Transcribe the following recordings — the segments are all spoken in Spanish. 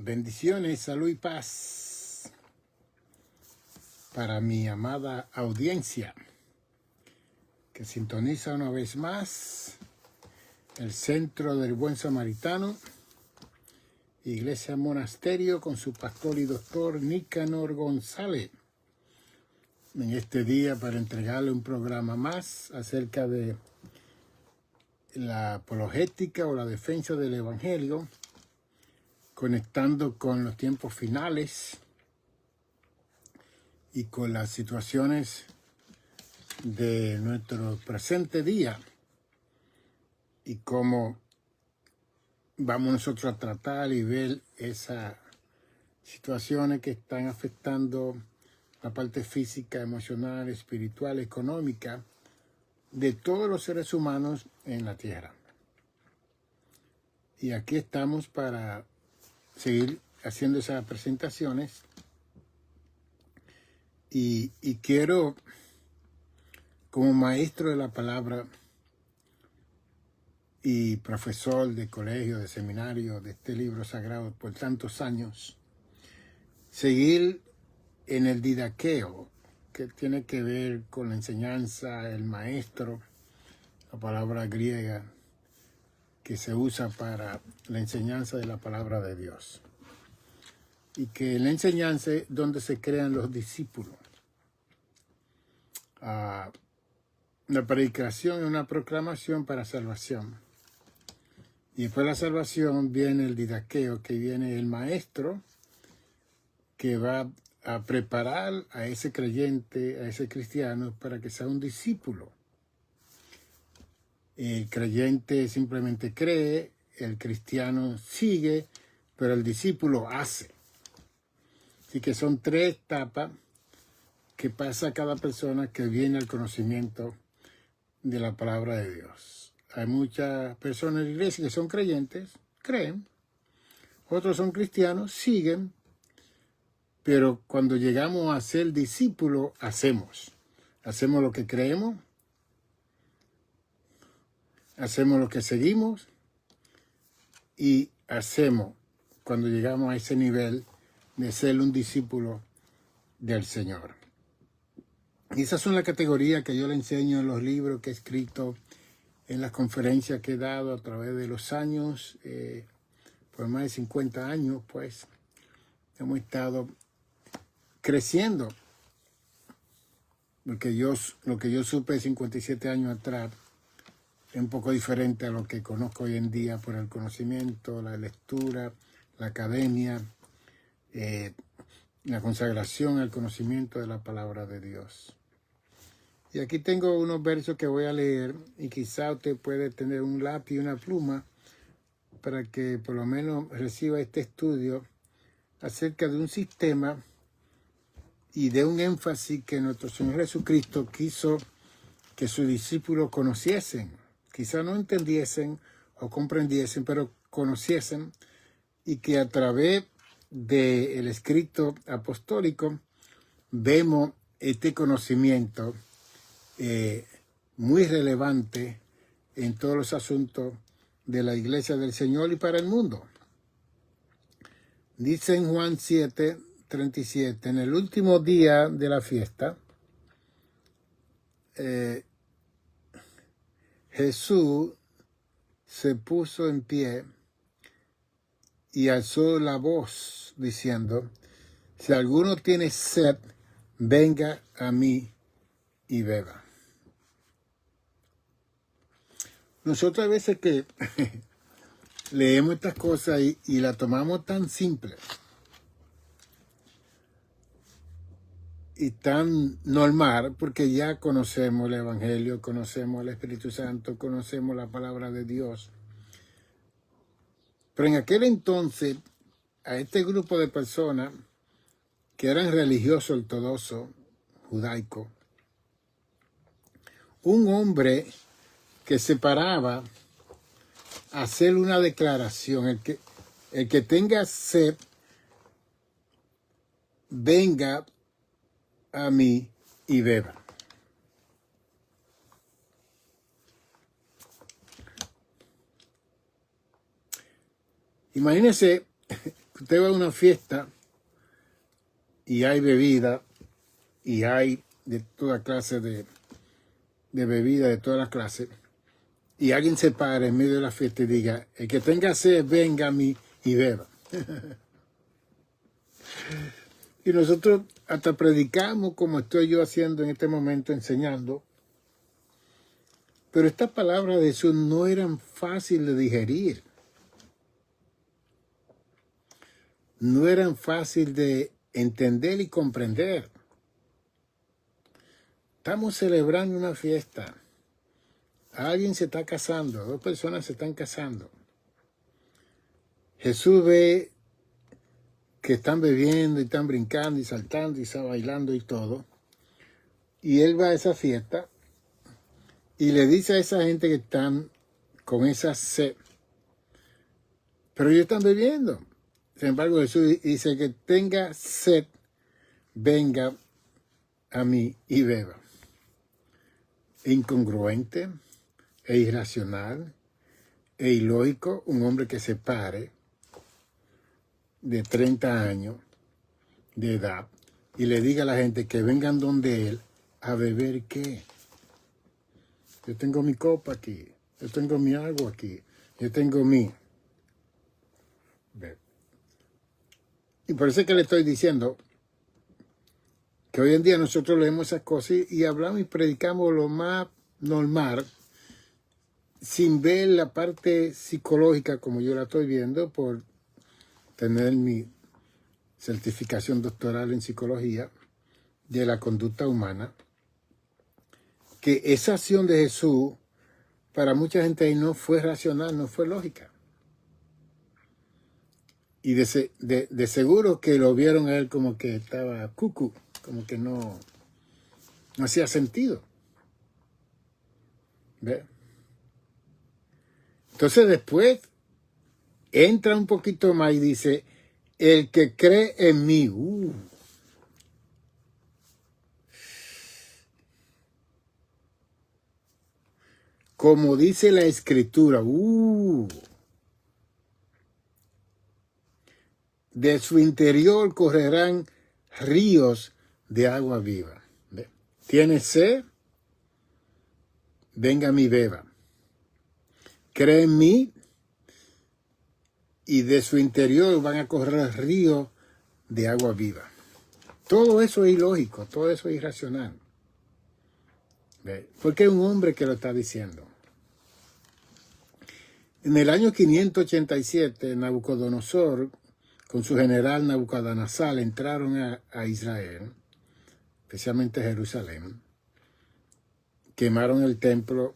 Bendiciones, salud y paz para mi amada audiencia que sintoniza una vez más el Centro del Buen Samaritano, Iglesia Monasterio, con su pastor y doctor Nicanor González, en este día para entregarle un programa más acerca de la apologética o la defensa del Evangelio, conectando con los tiempos finales y con las situaciones de nuestro presente día y cómo vamos nosotros a tratar y ver esas situaciones que están afectando la parte física, emocional, espiritual, económica de todos los seres humanos en la tierra. Y aquí estamos para seguir haciendo esas presentaciones y quiero, como maestro de la palabra y profesor de colegio, de seminario, de este libro sagrado por tantos años, seguir en el didaqueo, que tiene que ver con la enseñanza, el maestro, la palabra griega que se usa para la enseñanza de la palabra de Dios. Y que en la enseñanza es donde se crean los discípulos. La predicación es una proclamación para salvación. Y después de la salvación viene el didaqueo, que viene el maestro que va a preparar a ese creyente, a ese cristiano, para que sea un discípulo. El creyente simplemente cree, el cristiano sigue, pero el discípulo hace. Así que son 3 etapas que pasa cada persona que viene al conocimiento de la palabra de Dios. Hay muchas personas en la iglesia que son creyentes, creen. Otros son cristianos, siguen. Pero cuando llegamos a ser discípulos, hacemos. Hacemos lo que creemos. Hacemos lo que seguimos. Y hacemos cuando llegamos a ese nivel de ser un discípulo del Señor. Y esas son las categorías que yo le enseño en los libros que he escrito, en las conferencias que he dado a través de los años, por más de 50 años, pues, hemos estado creciendo. Porque lo que yo supe 57 años atrás es un poco diferente a lo que conozco hoy en día por el conocimiento, la lectura, la academia, la consagración al conocimiento de la palabra de Dios. Y aquí tengo unos versos que voy a leer y quizá usted puede tener un lápiz y una pluma para que por lo menos reciba este estudio acerca de un sistema y de un énfasis que nuestro Señor Jesucristo quiso que sus discípulos conociesen. Quizá no entendiesen o comprendiesen, pero conociesen, y que a través del escrito apostólico vemos este conocimiento muy relevante en todos los asuntos de la iglesia del Señor y para el mundo. Dice en Juan 7:37, en el último día de la fiesta, Jesús se puso en pie y alzó la voz diciendo, si alguno tiene sed, venga a mí y beba. Nosotros a veces que leemos estas cosas y las tomamos tan simples y tan normal, porque ya conocemos el Evangelio, conocemos el Espíritu Santo, conocemos la palabra de Dios. Pero en aquel entonces, a este grupo de personas que eran religiosos ortodoxos, judaicos, un hombre que se paraba a hacer una declaración, el que tenga sed, venga a mí y beba. Imagínense usted va a una fiesta y hay bebida y hay de toda clase de bebida, de todas las clases, y alguien se para en medio de la fiesta y diga, el que tenga sed, venga a mí y beba. Y nosotros hasta predicamos como estoy yo haciendo en este momento, enseñando. Pero estas palabras de Jesús no eran fáciles de digerir. No eran fáciles de entender y comprender. Estamos celebrando una fiesta. Alguien se está casando, 2 personas se están casando. Jesús ve que están bebiendo y están brincando y saltando y está bailando y todo. Y él va a esa fiesta y le dice a esa gente que están con esa sed, pero ellos están bebiendo. Sin embargo, Jesús dice que tenga sed, venga a mí y beba. Incongruente e irracional e ilógico un hombre que se pare de 30 años de edad y le diga a la gente que vengan donde él a beber qué. Yo tengo mi copa aquí, yo tengo mi agua aquí, yo tengo mi... Y por eso es que le estoy diciendo que hoy en día nosotros leemos esas cosas y hablamos y predicamos lo más normal sin ver la parte psicológica como yo la estoy viendo por tener mi certificación doctoral en psicología de la conducta humana, que esa acción de Jesús para mucha gente ahí no fue racional, no fue lógica. Y de seguro que lo vieron a él como que estaba cucú, como que no hacía sentido. ¿Ve? Entonces después entra un poquito más y dice, el que cree en mí. Como dice la Escritura, de su interior correrán ríos de agua viva. ¿Ve? ¿Tiene sed? Venga a mí, beba. Cree en mí y de su interior van a correr ríos de agua viva. Todo eso es ilógico, todo eso es irracional. ¿Ve? Porque es un hombre que lo está diciendo. En el año 587, Nabucodonosor, con su general Nabucodonosor, entraron a Israel, especialmente a Jerusalén, quemaron el templo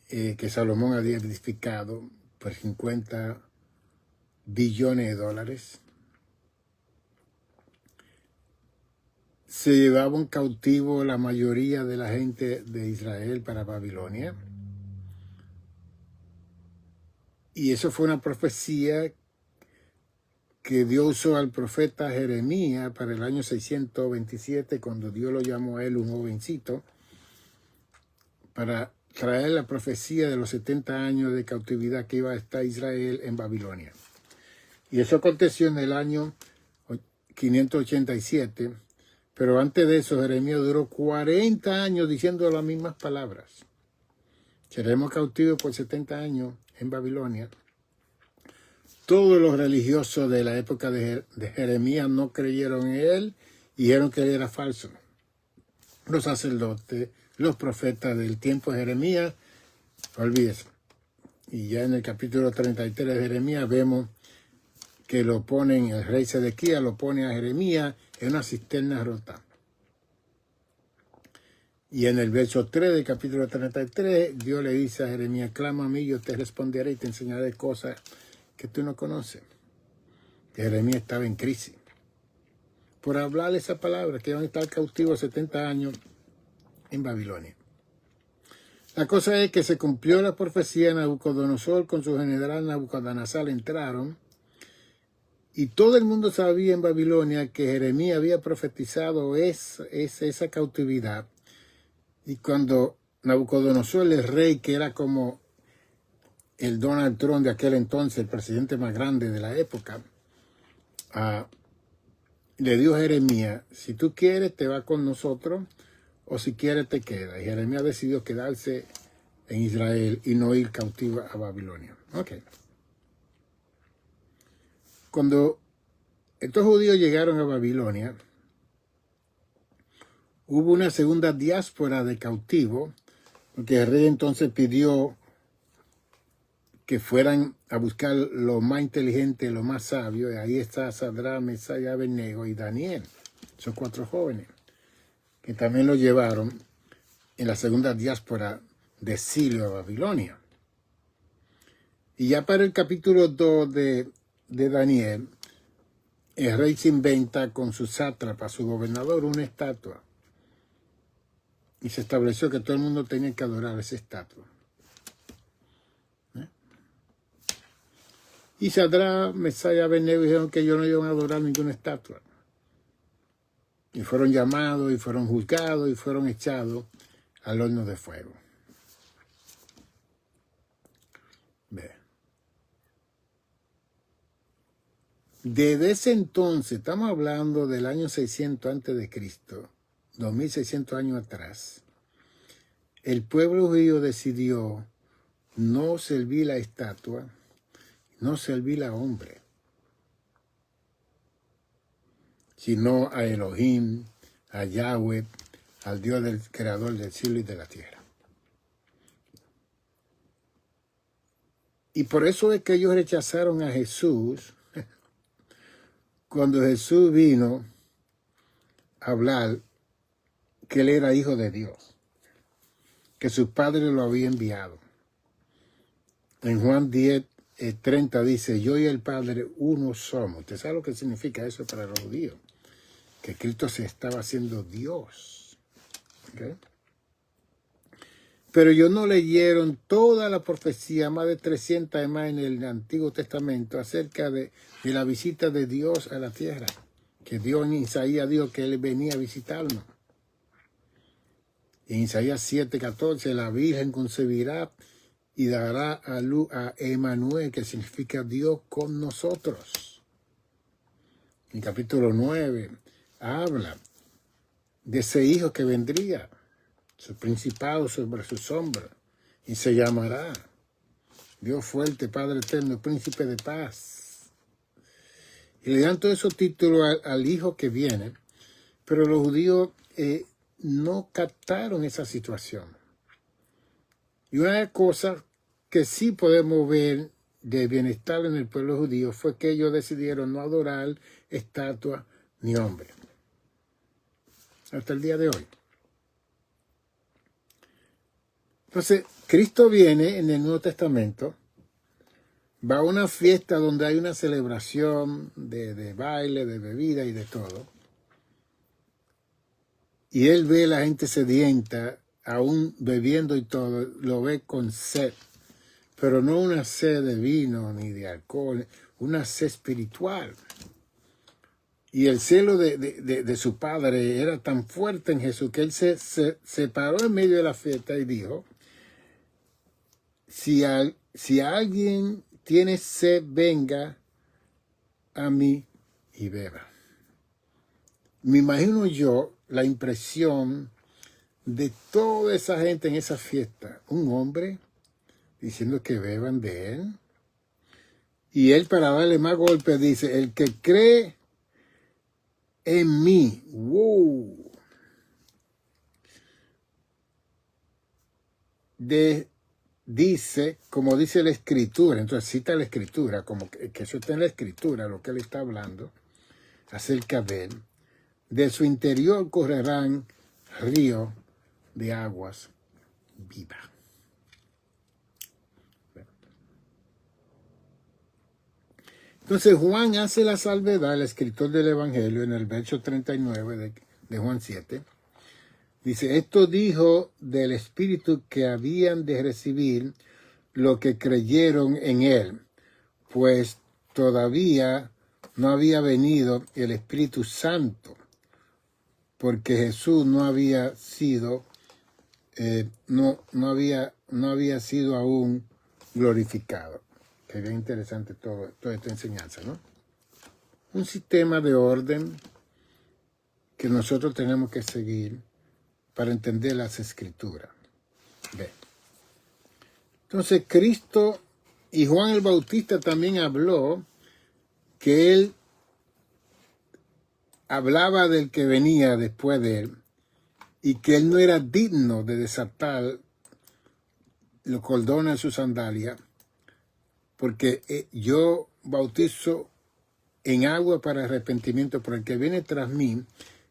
que Salomón había edificado por 50 billones de dólares. Se llevaban cautivo la mayoría de la gente de Israel para Babilonia. Y eso fue una profecía que Dios usó al profeta Jeremías para el año 627, cuando Dios lo llamó a él un jovencito, para traer la profecía de los 70 años de cautividad que iba a estar Israel en Babilonia. Y eso aconteció en el año 587, pero antes de eso Jeremías duró 40 años diciendo las mismas palabras. Seremos cautivos por 70 años en Babilonia. Todos los religiosos de la época de Jeremías no creyeron en él y dijeron que él era falso. Los sacerdotes, los profetas del tiempo de Jeremías, olvídese. Y ya en el capítulo 33 de Jeremías vemos que lo ponen, el rey Sedequías lo pone a Jeremías en una cisterna rota. Y en el verso 3 del capítulo 33, Dios le dice a Jeremías, clama a mí, yo te responderé y te enseñaré cosas que tú no conoces. Jeremías estaba en crisis por hablar esa palabra, que iban a estar cautivos 70 años en Babilonia. La cosa es que se cumplió la profecía. Nabucodonosor con su general Nabucodonosor entraron y todo el mundo sabía en Babilonia que Jeremías había profetizado esa cautividad. Y cuando Nabucodonosor, el rey, que era como el Donald Trump de aquel entonces, el presidente más grande de la época, le dijo a Jeremías, si tú quieres te vas con nosotros o si quieres te quedas. Y Jeremías decidió quedarse en Israel y no ir cautivo a Babilonia. Okay. Cuando estos judíos llegaron a Babilonia, hubo una segunda diáspora de cautivos, porque el rey entonces pidió que fueran a buscar lo más inteligente, lo más sabio, y ahí está Sadrach, Mesach y Abednego y Daniel, esos 4 jóvenes, que también lo llevaron en la segunda diáspora de exilio a Babilonia. Y ya para el capítulo 2 de Daniel, el rey se inventa con su sátrapa, su gobernador, una estatua. Y se estableció que todo el mundo tenía que adorar esa estatua. Y Sadrach, Mesach y Abednego dijeron que ellos no iban a adorar ninguna estatua. Y fueron llamados, y fueron juzgados, y fueron echados al horno de fuego. Ve. Desde ese entonces, estamos hablando del año 600 antes de Cristo, 2600 años atrás, el pueblo judío decidió no servir la estatua, no servir a hombre, sino a Elohim, a Yahweh, al Dios del creador del cielo y de la tierra. Y por eso es que ellos rechazaron a Jesús cuando Jesús vino a hablar que él era hijo de Dios, que su padre lo había enviado. En Juan 10:30 dice, yo y el Padre uno somos. ¿Usted sabe lo que significa eso para los judíos? Que Cristo se estaba haciendo Dios. ¿Okay? Pero ellos no leyeron toda la profecía, más de 300 más en el Antiguo Testamento, acerca de la visita de Dios a la tierra. Que Dios en Isaías dijo que Él venía a visitarnos. En Isaías 7:14, la Virgen concebirá y dará a luz a Emmanuel, que significa Dios con nosotros. En capítulo 9 habla de ese hijo que vendría, su principado sobre sus hombros, y se llamará Dios fuerte, Padre eterno, príncipe de paz. Y le dan todos esos títulos al hijo que viene, pero los judíos no captaron esa situación. Y una de las cosas que sí podemos ver de bienestar en el pueblo judío fue que ellos decidieron no adorar estatuas ni hombres. Hasta el día de hoy. Entonces, Cristo viene en el Nuevo Testamento, va a una fiesta donde hay una celebración de baile, de bebida y de todo. Y él ve a la gente sedienta, aún bebiendo y todo, lo ve con sed. Pero no una sed de vino ni de alcohol, una sed espiritual. Y el celo de su padre era tan fuerte en Jesús que él se paró en medio de la fiesta y dijo, si alguien tiene sed, venga a mí y beba. Me imagino yo la impresión de toda esa gente en esa fiesta. Un hombre diciendo que beban de él. Y él, para darle más golpes, dice, el que cree en mí. ¡Wow! Dice, como dice la Escritura, entonces cita la Escritura, como que eso está en la Escritura, lo que él está hablando acerca de él. De su interior correrán ríos de aguas vivas. Entonces Juan hace la salvedad, el escritor del Evangelio, en el verso 39 de Juan 7. Dice, esto dijo del Espíritu que habían de recibir lo que creyeron en él, pues todavía no había venido el Espíritu Santo, porque Jesús no había sido, no había sido aún glorificado. Que bien interesante toda esta enseñanza, ¿no? Un sistema de orden que nosotros tenemos que seguir para entender las Escrituras. Ve. Entonces, Cristo y Juan el Bautista también habló que él hablaba del que venía después de él y que él no era digno de desatar los cordones de su sandalia, porque yo bautizo en agua para arrepentimiento, pero el que viene tras mí,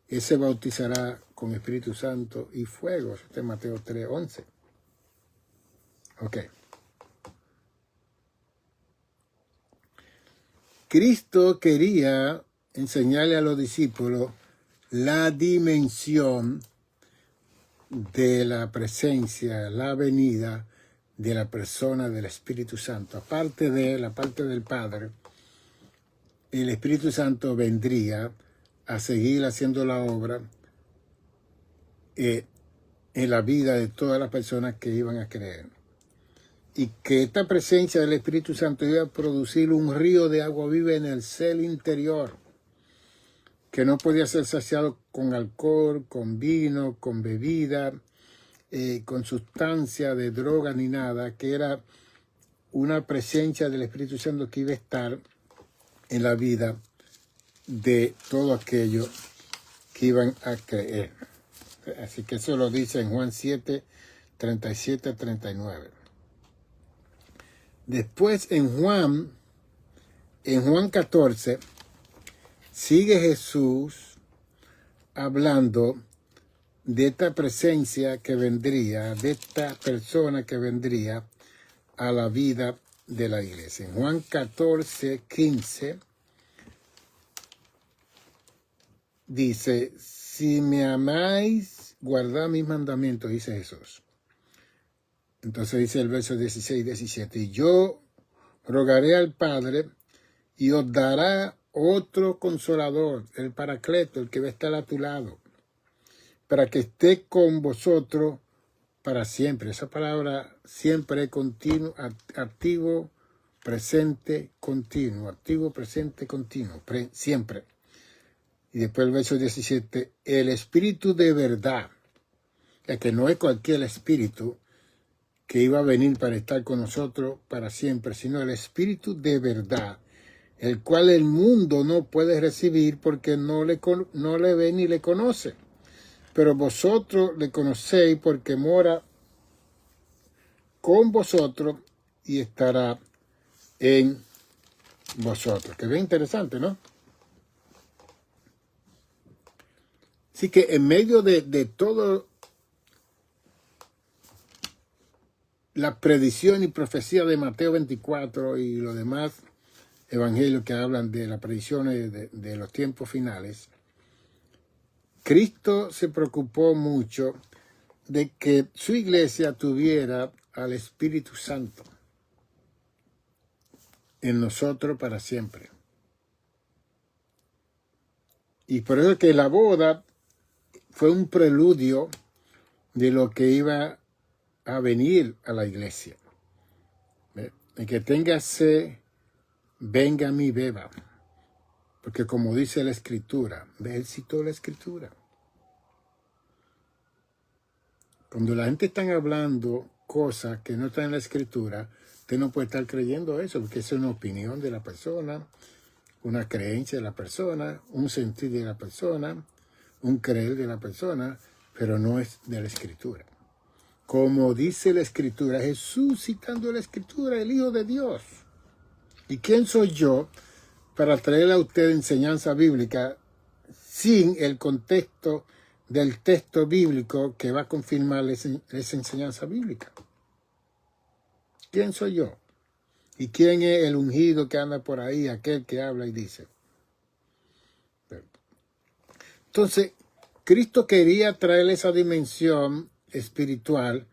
ese bautizará con Espíritu Santo y fuego. Este es Mateo 3:11. Ok. Cristo quería enseñarle a los discípulos la dimensión de la presencia, la venida de la persona del Espíritu Santo. Aparte de él, aparte del Padre, el Espíritu Santo vendría a seguir haciendo la obra en la vida de todas las personas que iban a creer. Y que esta presencia del Espíritu Santo iba a producir un río de agua viva en el ser interior, que no podía ser saciado con alcohol, con vino, con bebida, con sustancia de droga ni nada, que era una presencia del Espíritu Santo que iba a estar en la vida de todo aquello que iban a creer. Así que eso lo dice en Juan 7, 37, 39. Después en Juan 14, sigue Jesús hablando de esta presencia que vendría, de esta persona que vendría a la vida de la iglesia. En Juan 14, 15, dice, si me amáis, guardad mis mandamientos, dice Jesús. Entonces dice el verso 16 y 17, y yo rogaré al Padre y os dará otro consolador, el Paracleto, el que va a estar a tu lado, para que esté con vosotros para siempre. Esa palabra siempre es continuo, activo, presente, continuo, activo, presente, continuo, siempre. Y después el verso 17, el Espíritu de verdad, ya que no es cualquier espíritu que iba a venir para estar con nosotros para siempre, sino el Espíritu de verdad, el cual el mundo no puede recibir porque no le ve ni le conoce. Pero vosotros le conocéis porque mora con vosotros y estará en vosotros. Que bien interesante, ¿no? Así que en medio de todo la predicción y profecía de Mateo 24 y los demás evangelios que hablan de las predicciones de los tiempos finales, Cristo se preocupó mucho de que su iglesia tuviera al Espíritu Santo en nosotros para siempre. Y por eso que la boda fue un preludio de lo que iba a venir a la iglesia. El que tenga sed, venga a mí, beba. Porque como dice la Escritura, él citó la Escritura. Cuando la gente está hablando cosas que no están en la Escritura, usted no puede estar creyendo eso, porque es una opinión de la persona, una creencia de la persona, un sentir de la persona, un creer de la persona, pero no es de la Escritura. Como dice la Escritura, Jesús citando la Escritura, el Hijo de Dios. ¿Y quién soy yo para traerle a usted enseñanza bíblica sin el contexto del texto bíblico que va a confirmar esa enseñanza bíblica? ¿Quién soy yo? ¿Y quién es el ungido que anda por ahí, aquel que habla y dice? Entonces, Cristo quería traer esa dimensión espiritual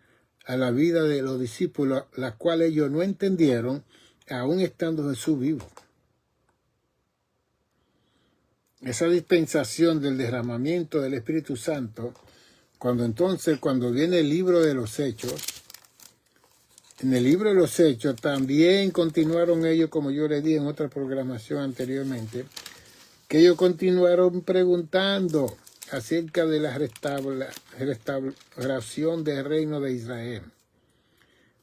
a la vida de los discípulos, la cual ellos no entendieron, aún estando Jesús vivo. Esa dispensación del derramamiento del Espíritu Santo, cuando viene el libro de los Hechos, En el libro de los Hechos también continuaron ellos, como yo les dije en otra programación anteriormente, que ellos continuaron preguntando acerca de la restauración del reino de Israel.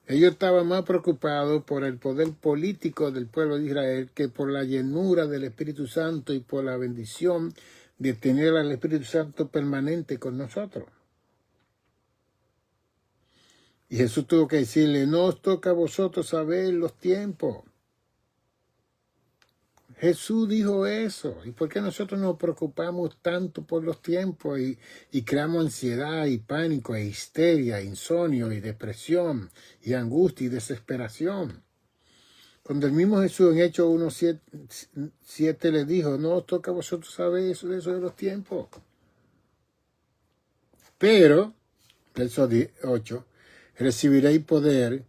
Ellos estaban más preocupados por el poder político del pueblo de Israel que por la llenura del Espíritu Santo y por la bendición de tener al Espíritu Santo permanente con nosotros. Y Jesús tuvo que decirle, no os toca a vosotros saber los tiempos. Jesús dijo eso. ¿Y por qué nosotros nos preocupamos tanto por los tiempos y creamos ansiedad y pánico e histeria, insomnio y depresión y angustia y desesperación? Cuando el mismo Jesús en Hechos 1:7 le dijo, no os toca a vosotros saber eso de los tiempos. Pero, verso 8, recibiréis poder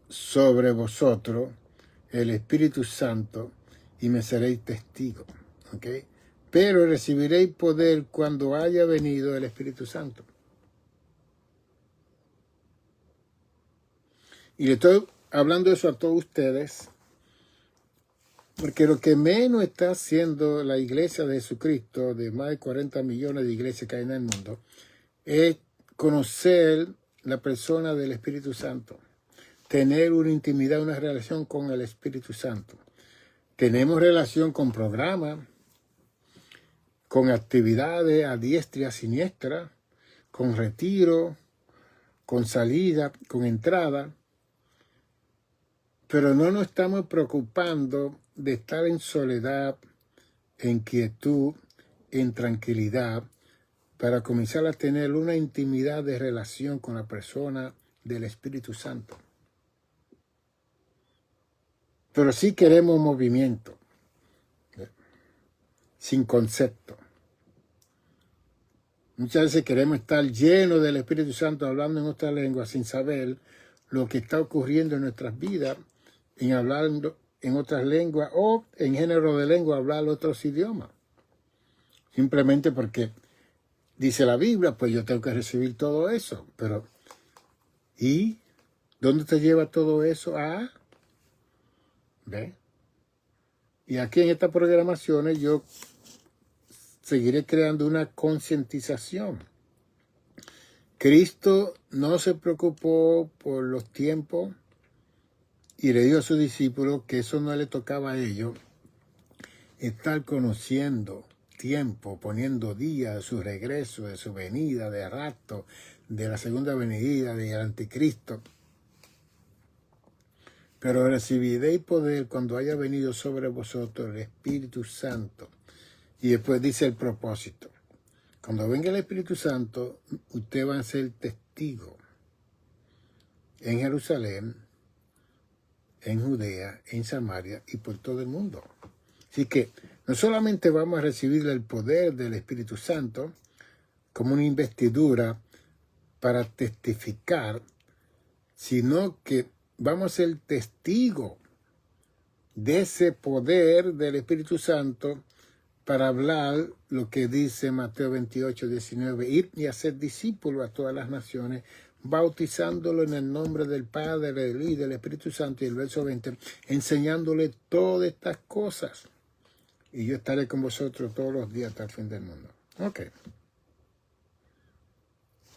sobre vosotros el Espíritu Santo y me seréis testigos. ¿Okay? Pero recibiréis poder cuando haya venido el Espíritu Santo. Y le estoy hablando eso a todos ustedes, porque lo que menos está haciendo la iglesia de Jesucristo, de más de 40 millones de iglesias que hay en el mundo, es conocer la persona del Espíritu Santo, tener una intimidad, una relación con el Espíritu Santo. Tenemos relación con programas, con actividades a diestra y a siniestra, con retiro, con salida, con entrada, pero no nos estamos preocupando de estar en soledad, en quietud, en tranquilidad, para comenzar a tener una intimidad de relación con la persona del Espíritu Santo. Pero sí queremos movimiento, sin concepto. Muchas veces queremos estar llenos del Espíritu Santo hablando en otra lengua sin saber lo que está ocurriendo en nuestras vidas, en hablando en otras lenguas o en género de lengua hablar otros idiomas. Simplemente porque dice la Biblia, pues yo tengo que recibir todo eso. Pero, ¿y dónde te lleva todo eso a? ¿Ve? Y aquí en estas programaciones yo seguiré creando una concientización. Cristo no se preocupó por los tiempos y le dijo a sus discípulos que eso no le tocaba a ellos, estar conociendo tiempo, poniendo día de su regreso, de su venida, de rapto, de la segunda venida, del anticristo. Pero recibiréis poder cuando haya venido sobre vosotros el Espíritu Santo. Y después dice el propósito. Cuando venga el Espíritu Santo, ustedes van a ser testigos en Jerusalén, en Judea, en Samaria y por todo el mundo. Así que no solamente vamos a recibir el poder del Espíritu Santo como una investidura para testificar, sino que vamos a ser testigos de ese poder del Espíritu Santo para hablar lo que dice Mateo 28:19, ir y hacer discípulos a todas las naciones, bautizándolo en el nombre del Padre, del Hijo y del Espíritu Santo, y el verso 20, enseñándole todas estas cosas. Y yo estaré con vosotros todos los días hasta el fin del mundo. Ok.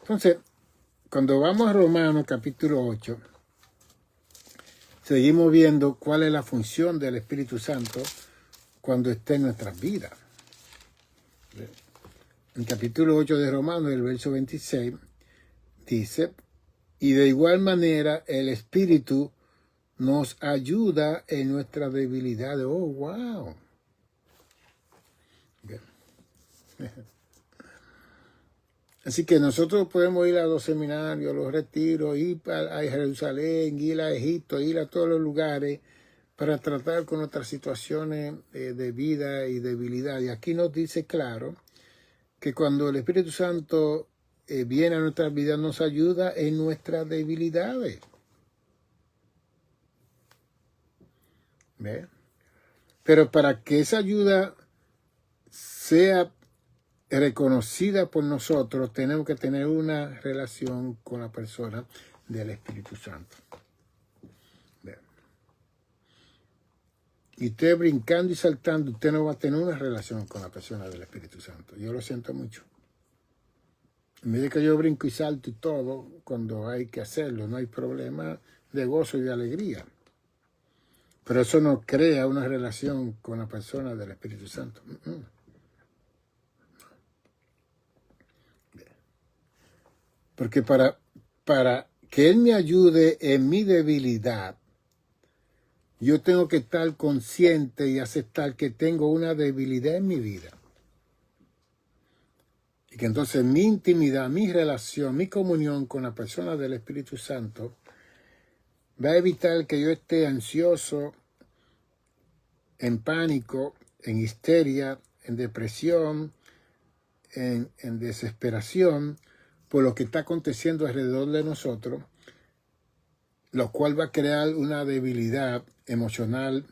Entonces, cuando vamos a Romanos capítulo 8, seguimos viendo cuál es la función del Espíritu Santo cuando esté en nuestras vidas. En capítulo 8 de Romanos, el verso 26, dice, y de igual manera el Espíritu nos ayuda en nuestra debilidad. Oh, wow. Bien. Así que nosotros podemos ir a los seminarios, a los retiros, ir a Jerusalén, ir a Egipto, ir a todos los lugares para tratar con nuestras situaciones de vida y debilidad. Y aquí nos dice claro que cuando el Espíritu Santo viene a nuestras vidas, nos ayuda en nuestras debilidades. ¿Ve? Pero para que esa ayuda sea reconocida por nosotros, tenemos que tener una relación con la persona del Espíritu Santo. Bien. Y usted brincando y saltando, usted no va a tener una relación con la persona del Espíritu Santo. Yo lo siento mucho. En vez de que yo brinco y salto y todo, cuando hay que hacerlo, no hay problema de gozo y de alegría. Pero eso no crea una relación con la persona del Espíritu Santo. Porque para que Él me ayude en mi debilidad, yo tengo que estar consciente y aceptar que tengo una debilidad en mi vida. Y que entonces mi intimidad, mi relación, mi comunión con la persona del Espíritu Santo va a evitar que yo esté ansioso, en pánico, en histeria, en depresión, en desesperación por lo que está aconteciendo alrededor de nosotros, lo cual va a crear una debilidad emocional,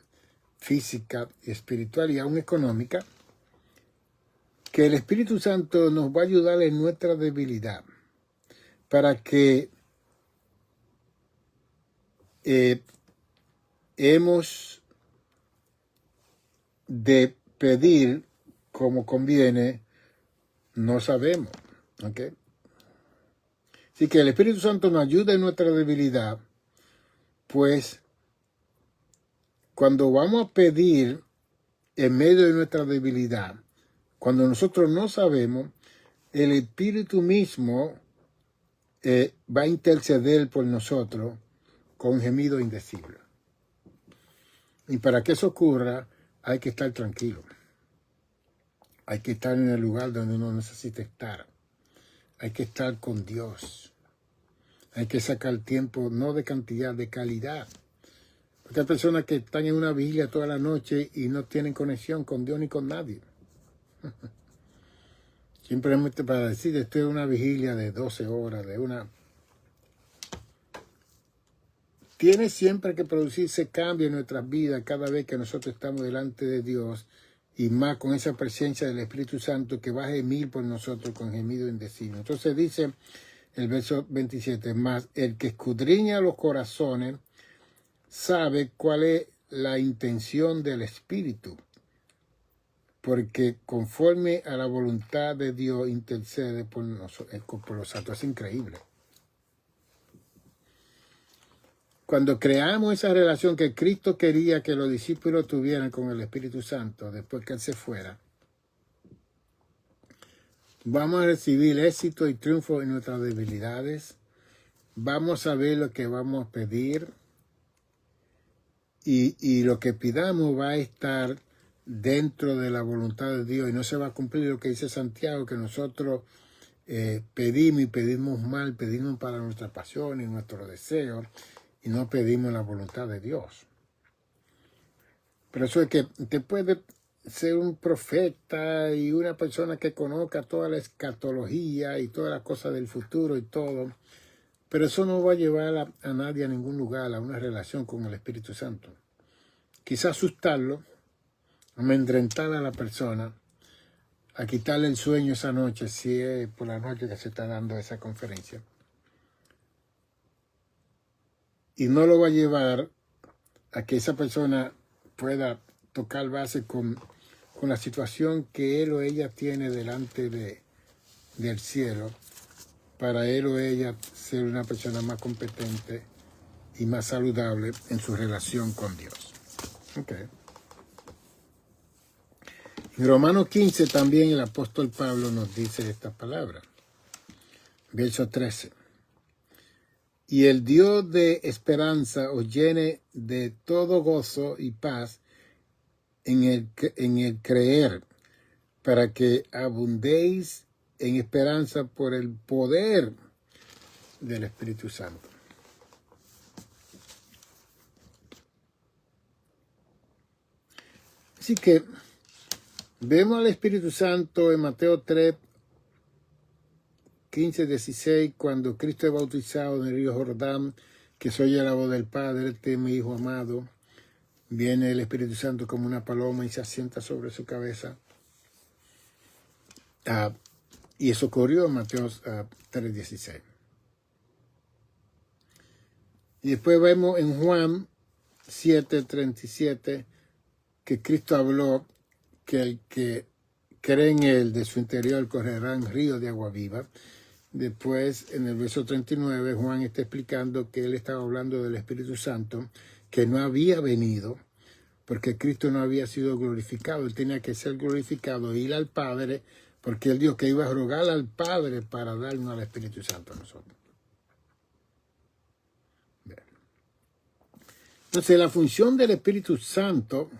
física, espiritual y aún económica, que el Espíritu Santo nos va a ayudar en nuestra debilidad para que hemos de pedir como conviene, no sabemos. ¿Ok? Así que el Espíritu Santo nos ayuda en nuestra debilidad, pues cuando vamos a pedir en medio de nuestra debilidad, cuando nosotros no sabemos, el Espíritu mismo va a interceder por nosotros con gemido indecible. Y para que eso ocurra, hay que estar tranquilo. Hay que estar en el lugar donde uno necesita estar. Hay que estar con Dios. Hay que sacar tiempo, no de cantidad, de calidad. Porque hay personas que están en una vigilia toda la noche y no tienen conexión con Dios ni con nadie. Simplemente para decir, estoy en una vigilia de 12 horas, de una... Tiene siempre que producirse cambio en nuestras vidas cada vez que nosotros estamos delante de Dios y más con esa presencia del Espíritu Santo que va a gemir por nosotros con gemido indecible. Entonces dice el verso 27, más el que escudriña los corazones sabe cuál es la intención del Espíritu, porque conforme a la voluntad de Dios intercede por los santos. Es increíble. Cuando creamos esa relación que Cristo quería que los discípulos tuvieran con el Espíritu Santo después que Él se fuera, vamos a recibir éxito y triunfo en nuestras debilidades, vamos a ver lo que vamos a pedir y lo que pidamos va a estar dentro de la voluntad de Dios y no se va a cumplir lo que dice Santiago, que nosotros pedimos y pedimos mal, pedimos para nuestra pasión y nuestros deseos y no pedimos la voluntad de Dios. Pero eso es que usted puede ser un profeta y una persona que conozca toda la escatología y todas las cosas del futuro y todo, pero eso no va a llevar a nadie a ningún lugar, a una relación con el Espíritu Santo. Quizá asustarlo, amedrentar a la persona, a quitarle el sueño esa noche, si es por la noche que se está dando esa conferencia. Y no lo va a llevar a que esa persona pueda tocar base con la situación que él o ella tiene delante del cielo, para él o ella ser una persona más competente y más saludable en su relación con Dios. Okay. En Romanos 15 también el apóstol Pablo nos dice esta palabra. Verso 13. Y el Dios de esperanza os llene de todo gozo y paz en el creer, para que abundéis en esperanza por el poder del Espíritu Santo. Así que vemos al Espíritu Santo en Mateo 3, 15, 16, cuando Cristo es bautizado en el río Jordán, que se oye la voz del Padre, este es mi Hijo amado. Viene el Espíritu Santo como una paloma y se asienta sobre su cabeza. Y eso ocurrió en Mateo 3:16. Y después vemos en Juan 7:37 que Cristo habló que el que cree en él, de su interior correrán ríos de agua viva. Después, en el verso 39, Juan está explicando que él estaba hablando del Espíritu Santo, que no había venido, porque Cristo no había sido glorificado. Él tenía que ser glorificado, ir al Padre, porque él dijo que iba a rogar al Padre para darnos al Espíritu Santo a nosotros. Bien. Entonces, la función del Espíritu Santo,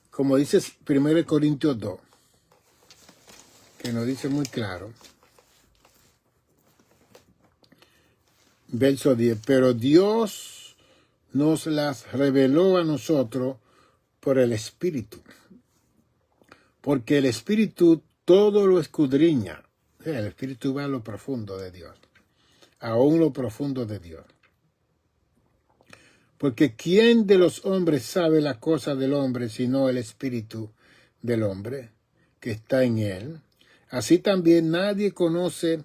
como dice 1 Corintios 2, que nos dice muy claro, verso 10, pero Dios nos las reveló a nosotros por el Espíritu, porque el Espíritu todo lo escudriña. El Espíritu va a lo profundo de Dios, aún lo profundo de Dios. Porque ¿quién de los hombres sabe la cosa del hombre sino el Espíritu del hombre que está en él? Así también nadie conoció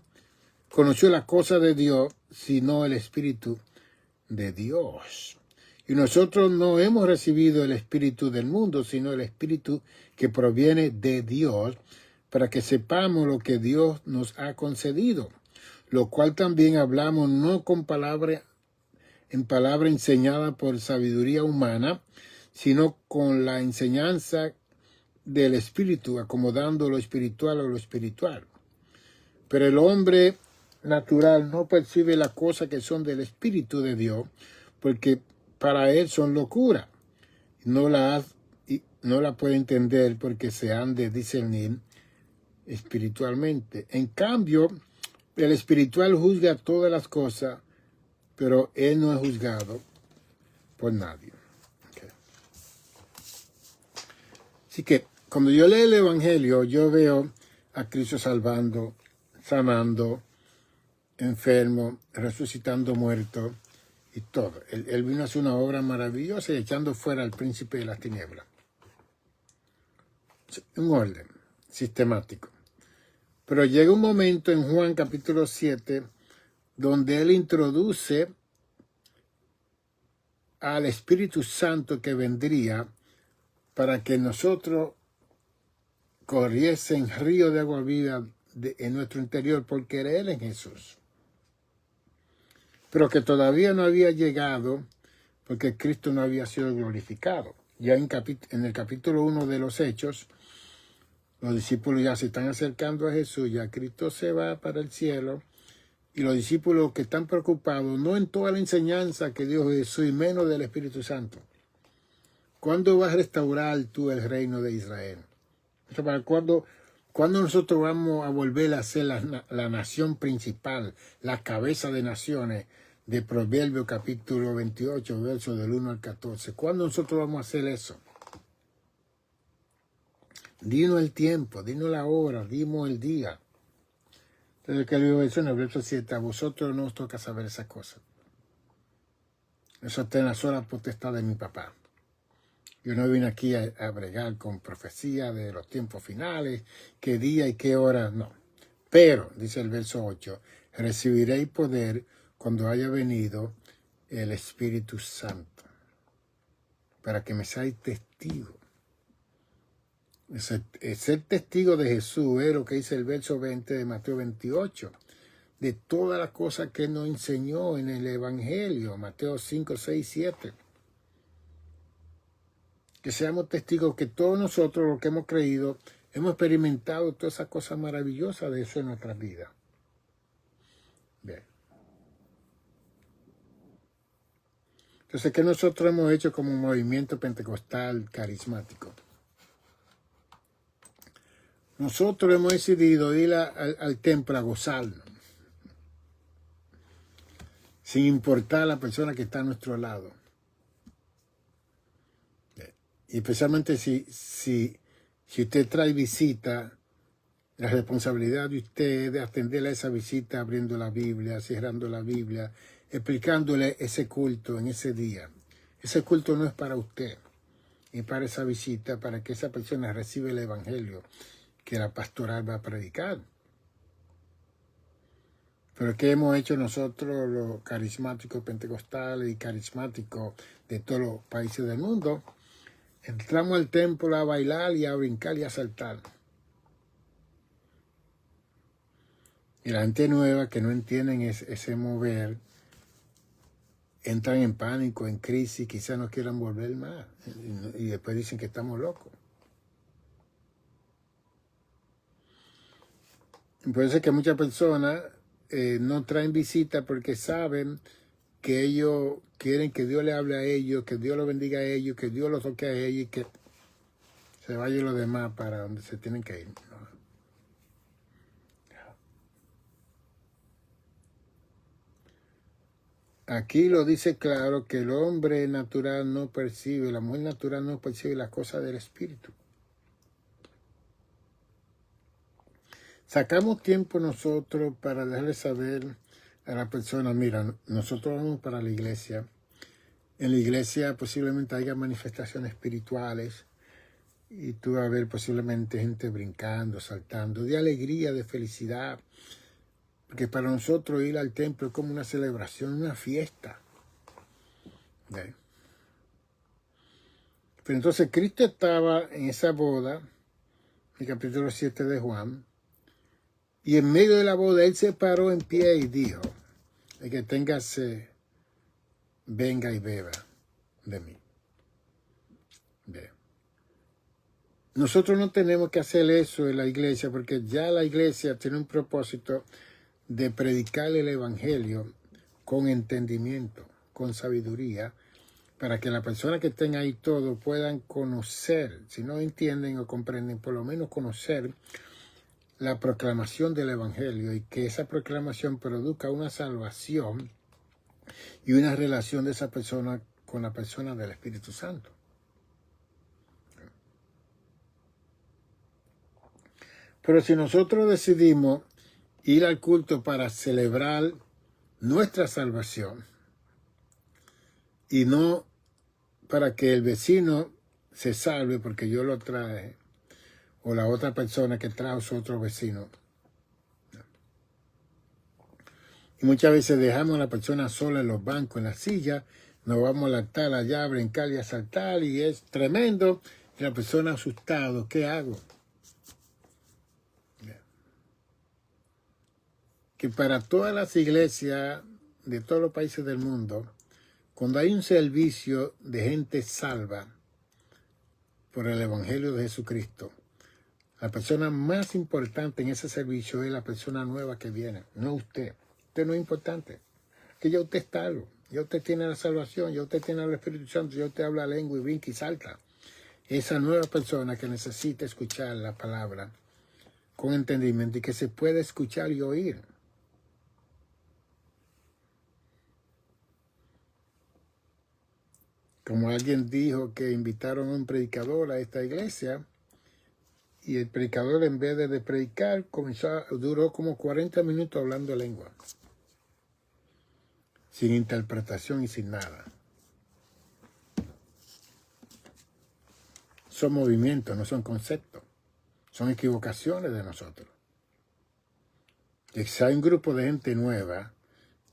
la cosa de Dios sino el Espíritu de Dios. Y nosotros no hemos recibido el Espíritu del mundo, sino el Espíritu que proviene de Dios, para que sepamos lo que Dios nos ha concedido, lo cual también hablamos no con palabra enseñada por sabiduría humana, sino con la enseñanza del Espíritu, acomodando lo espiritual a lo espiritual. Pero el hombre natural no percibe las cosas que son del Espíritu de Dios, porque para él son locura. No la puede entender porque se han de discernir espiritualmente. En cambio, el espiritual juzga todas las cosas, pero él no es juzgado por nadie. Okay. Así que cuando yo leo el Evangelio, yo veo a Cristo salvando, sanando, enfermo, resucitando muertos y todo. Él vino a hacer una obra maravillosa y echando fuera al príncipe de las tinieblas. Un orden sistemático. Pero llega un momento en Juan capítulo 7 donde él introduce al Espíritu Santo que vendría para que nosotros corriesen río de agua viva en nuestro interior por creer en Jesús. Pero que todavía no había llegado porque Cristo no había sido glorificado. Ya en el capítulo 1 de los Hechos, los discípulos ya se están acercando a Jesús, ya Cristo se va para el cielo, y los discípulos que están preocupados, no en toda la enseñanza que dio Jesús, y menos del Espíritu Santo. ¿Cuándo vas a restaurar tú el reino de Israel? ¿Cuándo nosotros vamos a volver a ser la nación principal, la cabeza de naciones de Proverbios capítulo 28, versos del 1 al 14? ¿Cuándo nosotros vamos a hacer eso? Dinos el tiempo, dinos la hora, dinos el día. Entonces, que le dice en el verso 7, a vosotros no os toca saber esas cosas. Eso está en la sola potestad de mi papá. Yo no vine aquí a bregar con profecía de los tiempos finales, qué día y qué hora, no. Pero, dice el verso 8, recibiréis poder cuando haya venido el Espíritu Santo, para que me seáis testigos. Ser testigo de Jesús es lo que dice el verso 20 de Mateo 28, de todas las cosas que nos enseñó en el Evangelio, Mateo 5, 6, 7. Que seamos testigos que todos nosotros, los que hemos creído, hemos experimentado todas esas cosas maravillosas de eso en nuestra vida. Bien. Entonces, ¿qué nosotros hemos hecho como un movimiento pentecostal carismático? Nosotros hemos decidido ir al templo a gozarnos, sin importar la persona que está a nuestro lado. Y especialmente si usted trae visita, la responsabilidad de usted es de atenderle a esa visita abriendo la Biblia, cerrando la Biblia, explicándole ese culto en ese día. Ese culto no es para usted, es para esa visita, para que esa persona reciba el Evangelio, que la pastoral va a predicar. Pero ¿qué hemos hecho nosotros, los carismáticos pentecostales y carismáticos de todos los países del mundo? Entramos al templo a bailar y a brincar y a saltar. Y la gente nueva que no entienden ese mover, entran en pánico, en crisis, quizás no quieran volver más. Y después dicen que estamos locos. Por eso es que muchas personas no traen visita porque saben que ellos quieren que Dios le hable a ellos, que Dios los bendiga a ellos, que Dios los toque a ellos y que se vayan los demás para donde se tienen que ir. Aquí lo dice claro que el hombre natural no percibe, la mujer natural no percibe las cosas del espíritu. Sacamos tiempo nosotros para dejarle saber a la persona, mira, nosotros vamos para la iglesia. En la iglesia posiblemente haya manifestaciones espirituales y tú vas a ver posiblemente gente brincando, saltando, de alegría, de felicidad. Porque para nosotros ir al templo es como una celebración, una fiesta. ¿Ve? Pero entonces Cristo estaba en esa boda, en el capítulo 7 de Juan, y en medio de la boda él se paró en pie y dijo, el que tenga sed, venga y beba de mí. ¿Ve? Nosotros no tenemos que hacer eso en la iglesia, porque ya la iglesia tiene un propósito de predicar el evangelio con entendimiento, con sabiduría, para que las personas que estén ahí todos puedan conocer, si no entienden o comprenden, por lo menos conocer la proclamación del evangelio y que esa proclamación produzca una salvación y una relación de esa persona con la persona del Espíritu Santo. Pero si nosotros decidimos ir al culto para celebrar nuestra salvación y no para que el vecino se salve porque yo lo traje, o la otra persona que trae a su otro vecino. Y muchas veces dejamos a la persona sola en los bancos, en la silla, nos vamos a altar allá, a brincar y a saltar, y es tremendo, y la persona asustado, ¿qué hago? Que para todas las iglesias de todos los países del mundo, cuando hay un servicio de gente salva por el Evangelio de Jesucristo, la persona más importante en ese servicio es la persona nueva que viene, no usted. Usted no es importante, que ya usted está salvo, ya usted tiene la salvación, ya usted tiene el Espíritu Santo, ya usted habla lengua y brinca y salta. Esa nueva persona que necesita escuchar la palabra con entendimiento y que se puede escuchar y oír. Como alguien dijo que invitaron a un predicador a esta iglesia, y el predicador, en vez de predicar, duró como 40 minutos hablando lengua, sin interpretación y sin nada. Son movimientos, no son conceptos. Son equivocaciones de nosotros. Y si hay un grupo de gente nueva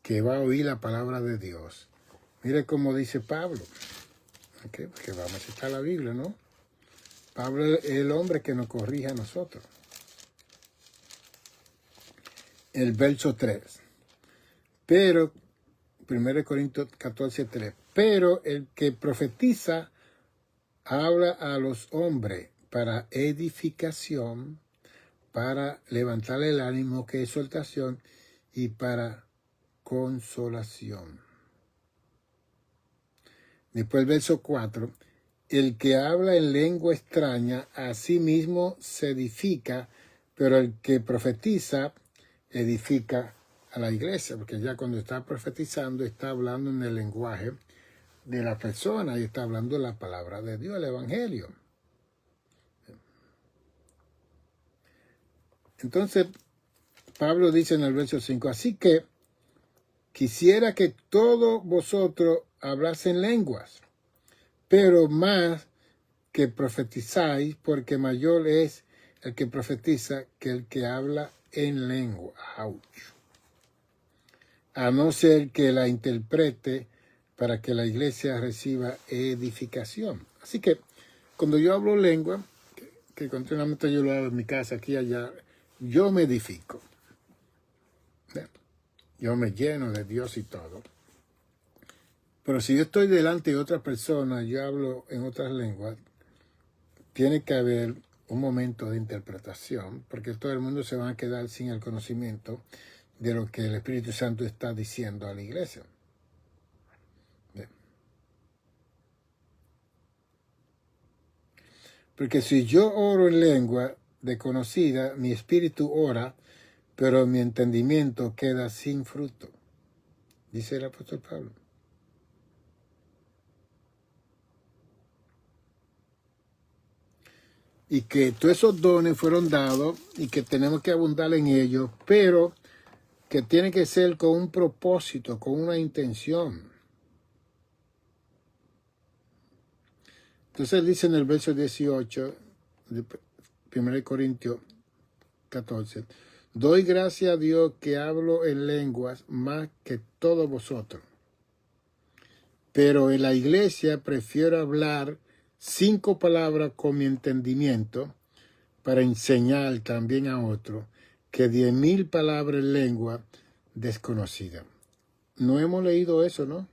que va a oír la palabra de Dios, mire cómo dice Pablo. ¿Okay? Porque vamos a citar la Biblia, ¿no? Pablo es el hombre que nos corrige a nosotros. El verso 3. Pero, 1 Corintios 14, 3. Pero el que profetiza habla a los hombres para edificación, para levantar el ánimo, que es exhortación, y para consolación. Después el verso 4. El que habla en lengua extraña a sí mismo se edifica, pero el que profetiza edifica a la iglesia, porque ya cuando está profetizando está hablando en el lenguaje de la persona y está hablando la palabra de Dios, el evangelio. Entonces, Pablo dice en el verso 5, así que quisiera que todos vosotros hablasen lenguas, pero más que profetizáis, porque mayor es el que profetiza que el que habla en lengua. Ouch. A no ser que la interprete para que la iglesia reciba edificación. Así que cuando yo hablo lengua, que continuamente yo lo hago en mi casa, aquí y allá, yo me edifico. Yo me lleno de Dios y todo. Pero si yo estoy delante de otra persona, yo hablo en otras lenguas, tiene que haber un momento de interpretación, porque todo el mundo se va a quedar sin el conocimiento de lo que el Espíritu Santo está diciendo a la iglesia. Bien. Porque si yo oro en lengua desconocida, mi espíritu ora, pero mi entendimiento queda sin fruto, dice el apóstol Pablo. Y que todos esos dones fueron dados y que tenemos que abundar en ellos, pero que tiene que ser con un propósito, con una intención. Entonces dice en el verso 18 de 1 Corintios 14, doy gracias a Dios que hablo en lenguas más que todos vosotros, pero en la iglesia prefiero hablar 5 palabras con mi entendimiento para enseñar también a otros que 10,000 palabras en lengua desconocida. No hemos leído eso, ¿no?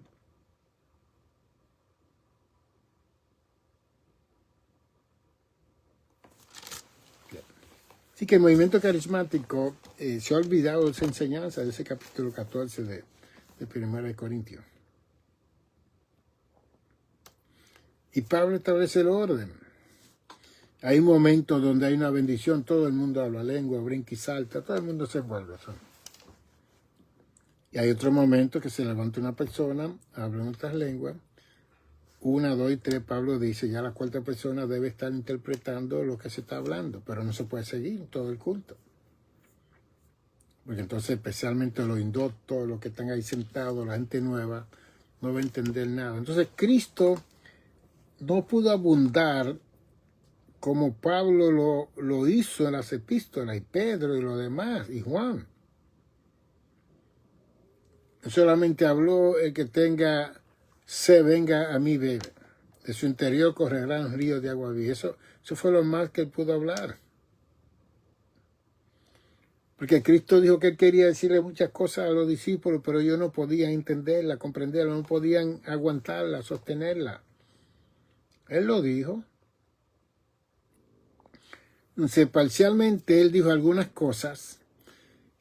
Así que el movimiento carismático se ha olvidado de esa enseñanza de ese capítulo 14 de 1 Corintios. Y Pablo establece el orden. Hay momentos donde hay una bendición, todo el mundo habla lengua, brinca y salta, todo el mundo se vuelve. Y hay otro momento que se levanta una persona, habla en otras lenguas, 1, 2 y 3, Pablo dice, ya la 4ª persona debe estar interpretando lo que se está hablando, pero no se puede seguir todo el culto. Porque entonces especialmente los indoctos, los que están ahí sentados, la gente nueva, no va a entender nada. Entonces Cristo no pudo abundar como Pablo lo hizo en las epístolas, y Pedro y los demás, y Juan. Solamente habló el que tenga sed, venga a mí bebe. De su interior correrán ríos de agua viva. Eso fue lo más que él pudo hablar. Porque Cristo dijo que él quería decirle muchas cosas a los discípulos, pero ellos no podían entenderla, comprenderla, no podían aguantarla, sostenerla. Él lo dijo. Entonces, parcialmente él dijo algunas cosas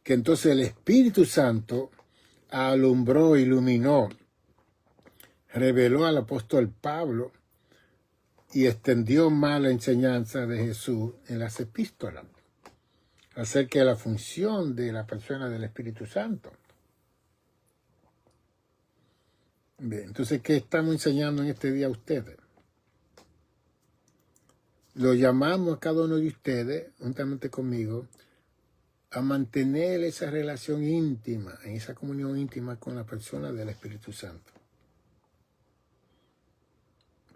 que entonces el Espíritu Santo alumbró, iluminó, reveló al apóstol Pablo y extendió más la enseñanza de Jesús en las epístolas acerca de la función de la persona del Espíritu Santo. Bien, entonces, ¿qué estamos enseñando en este día a ustedes? Lo llamamos a cada uno de ustedes, juntamente conmigo, a mantener esa relación íntima, en esa comunión íntima con la persona del Espíritu Santo.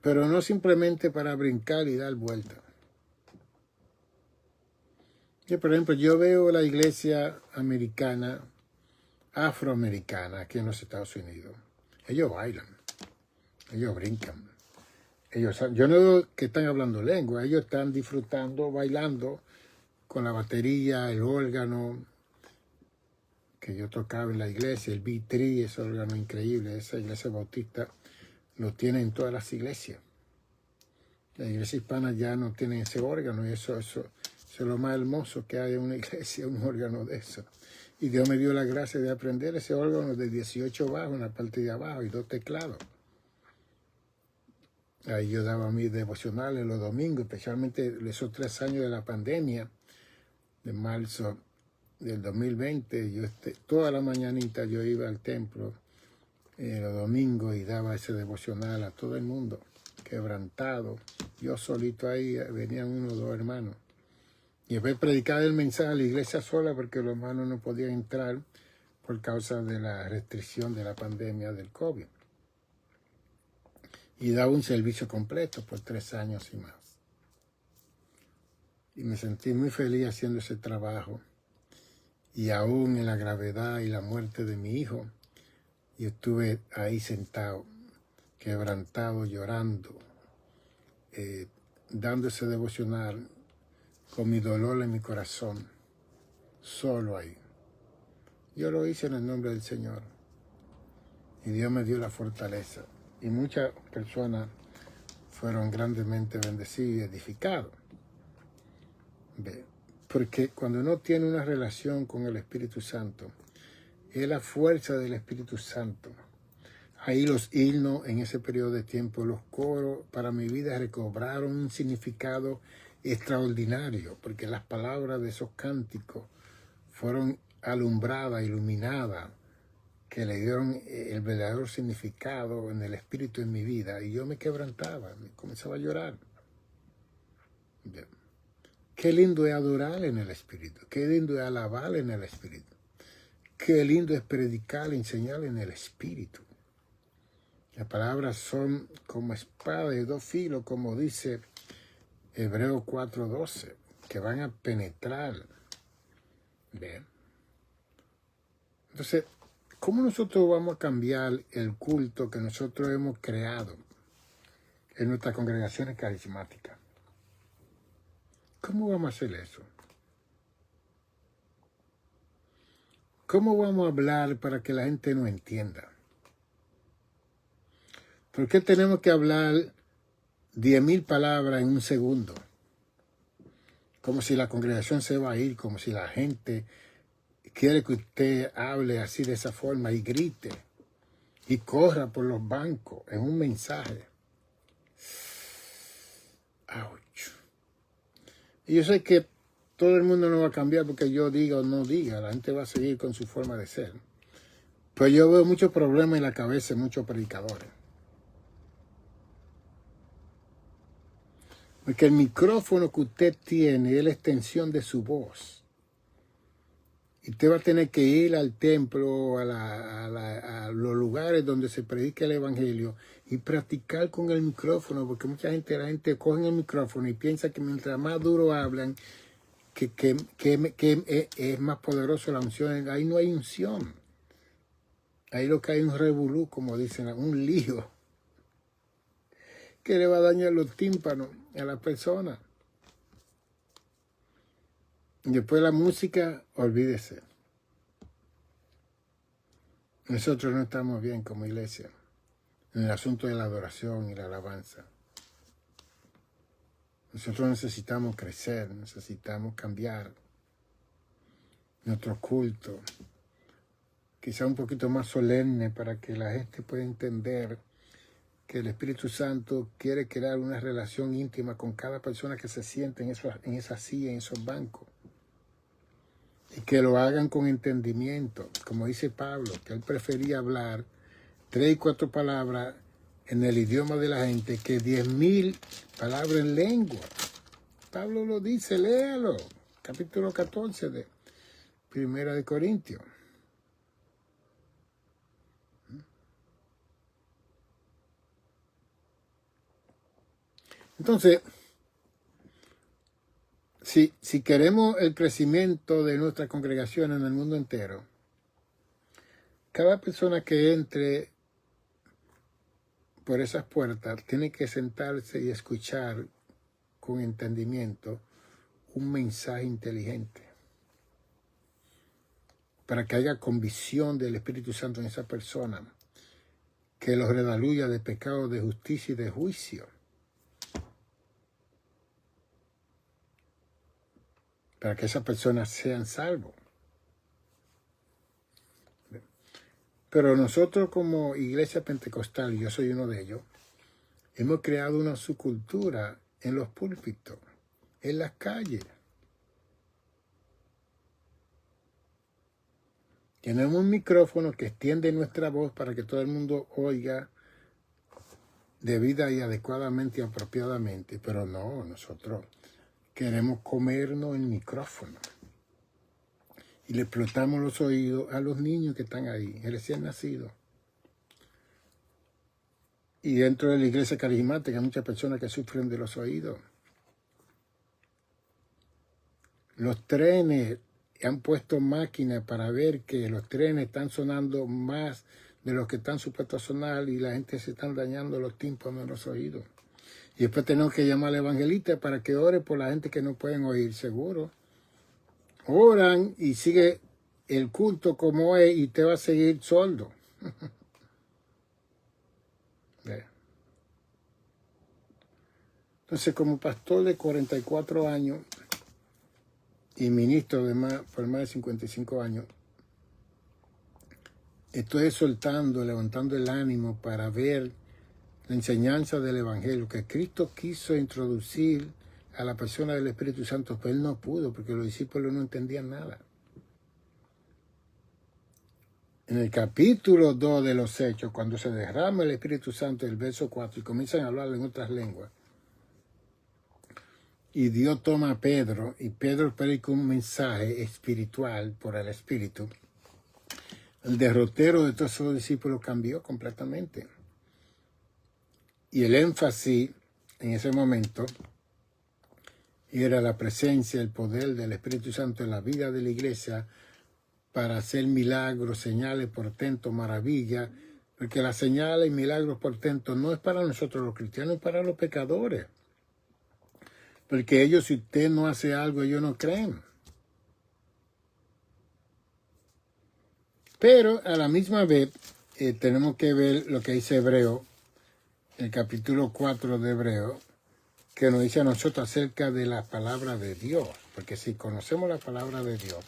Pero no simplemente para brincar y dar vueltas. Por ejemplo, yo veo la iglesia americana, afroamericana, aquí en los Estados Unidos. Ellos bailan, ellos brincan. Yo no veo que están hablando lengua, ellos están disfrutando, bailando con la batería, el órgano que yo tocaba en la iglesia, el B3, ese órgano increíble, esa iglesia bautista, lo tienen en todas las iglesias. La iglesia hispana ya no tiene ese órgano y eso es lo más hermoso que hay en una iglesia, un órgano de eso. Y Dios me dio la gracia de aprender ese órgano de 18 bajos en la parte de abajo y 2 teclados. Ahí yo daba mis devocionales los domingos, especialmente esos 3 años de la pandemia, de marzo del 2020. Toda la mañanita yo iba al templo los domingos y daba ese devocional a todo el mundo, quebrantado. Yo solito ahí, venían 1 o 2 hermanos. Y después predicaba el mensaje a la iglesia sola porque los hermanos no podían entrar por causa de la restricción de la pandemia del COVID. Y daba un servicio completo por 3 años y más. y me sentí muy feliz haciendo ese trabajo. Y aún en la gravedad y la muerte de mi hijo, yo estuve ahí sentado, quebrantado, llorando, dando ese devocional con mi dolor en mi corazón, solo ahí. Yo lo hice en el nombre del Señor y Dios me dio la fortaleza. Y muchas personas fueron grandemente bendecidas y edificadas. Porque cuando uno tiene una relación con el Espíritu Santo, es la fuerza del Espíritu Santo. Ahí los himnos en ese periodo de tiempo, los coros para mi vida recobraron un significado extraordinario, porque las palabras de esos cánticos fueron alumbradas, iluminadas, que le dieron el verdadero significado en el Espíritu en mi vida. Y yo me quebrantaba, me comenzaba a llorar. Bien. Qué lindo es adorar en el Espíritu, qué lindo es alabar en el Espíritu, qué lindo es predicar, enseñar en el Espíritu. Las palabras son como espada de dos filos, como dice Hebreos 4:12, que van a penetrar. ¿Ven? Entonces, ¿cómo nosotros vamos a cambiar el culto que nosotros hemos creado en nuestras congregaciones carismáticas? ¿Cómo vamos a hacer eso? ¿Cómo vamos a hablar para que la gente nos entienda? ¿Por qué tenemos que hablar 10,000 palabras en un segundo? Como si la congregación se va a ir, como si la gente quiere que usted hable así de esa forma y grite y corra por los bancos en un mensaje. ¡Auch! Y yo sé que todo el mundo no va a cambiar porque yo diga o no diga, la gente va a seguir con su forma de ser. Pero yo veo muchos problemas en la cabeza de muchos predicadores. Porque el micrófono que usted tiene es la extensión de su voz. Y usted va a tener que ir al templo, a los lugares donde se predica el evangelio y practicar con el micrófono, porque la gente coge el micrófono y piensa que mientras más duro hablan, que es más poderoso la unción. Ahí no hay unción. Ahí lo que hay es un revolú, como dicen, un lío, que le va a dañar los tímpanos a la persona. Después la música, olvídese. Nosotros no estamos bien como iglesia en el asunto de la adoración y la alabanza. Nosotros necesitamos crecer, necesitamos cambiar nuestro culto, quizá un poquito más solemne para que la gente pueda entender que el Espíritu Santo quiere crear una relación íntima con cada persona que se siente en esa silla, en esos bancos. Y que lo hagan con entendimiento, como dice Pablo, que él prefería hablar 3 y 4 palabras en el idioma de la gente que 10,000 palabras en lengua. Pablo lo dice, léalo, capítulo 14 de Primera de Corintios. Entonces, si queremos el crecimiento de nuestra congregación en el mundo entero, cada persona que entre por esas puertas tiene que sentarse y escuchar con entendimiento un mensaje inteligente para que haya convicción del Espíritu Santo en esa persona, que los redaluya de pecado, de justicia y de juicio, para que esas personas sean salvos. Pero nosotros como iglesia pentecostal, yo soy uno de ellos, hemos creado una subcultura en los púlpitos, en las calles. Tenemos un micrófono que extiende nuestra voz para que todo el mundo oiga debida y adecuadamente y apropiadamente, pero no, nosotros queremos comernos el micrófono. Y le explotamos los oídos a los niños que están ahí, recién nacidos. Y dentro de la iglesia carismática hay muchas personas que sufren de los oídos. Los trenes han puesto máquinas para ver que los trenes están sonando más de lo que están supuestos a sonar y la gente se están dañando los tímpanos en los oídos. Y después tenemos que llamar al evangelista para que ore por la gente que no pueden oír, seguro. Oran y sigue el culto como es y te va a seguir sordo. Entonces, como pastor de 44 años y ministro por más de 55 años, estoy soltando, levantando el ánimo para ver la enseñanza del Evangelio que Cristo quiso introducir a la persona del Espíritu Santo, pero Él no pudo porque los discípulos no entendían nada. En el capítulo 2 de los Hechos, cuando se derrama el Espíritu Santo, el verso 4, y comienzan a hablar en otras lenguas, y Dios toma a Pedro, y Pedro predica un mensaje espiritual por el Espíritu, el derrotero de todos esos discípulos cambió completamente. Y el énfasis en ese momento era la presencia, el poder del Espíritu Santo en la vida de la iglesia para hacer milagros, señales, portentos, maravillas, porque las señales, milagros, portentos no es para nosotros los cristianos, es para los pecadores. Porque ellos, si usted no hace algo, ellos no creen. Pero a la misma vez tenemos que ver lo que dice Hebreo, el capítulo 4 de Hebreo, que nos dice a nosotros acerca de la palabra de Dios. Porque si conocemos la palabra de Dios,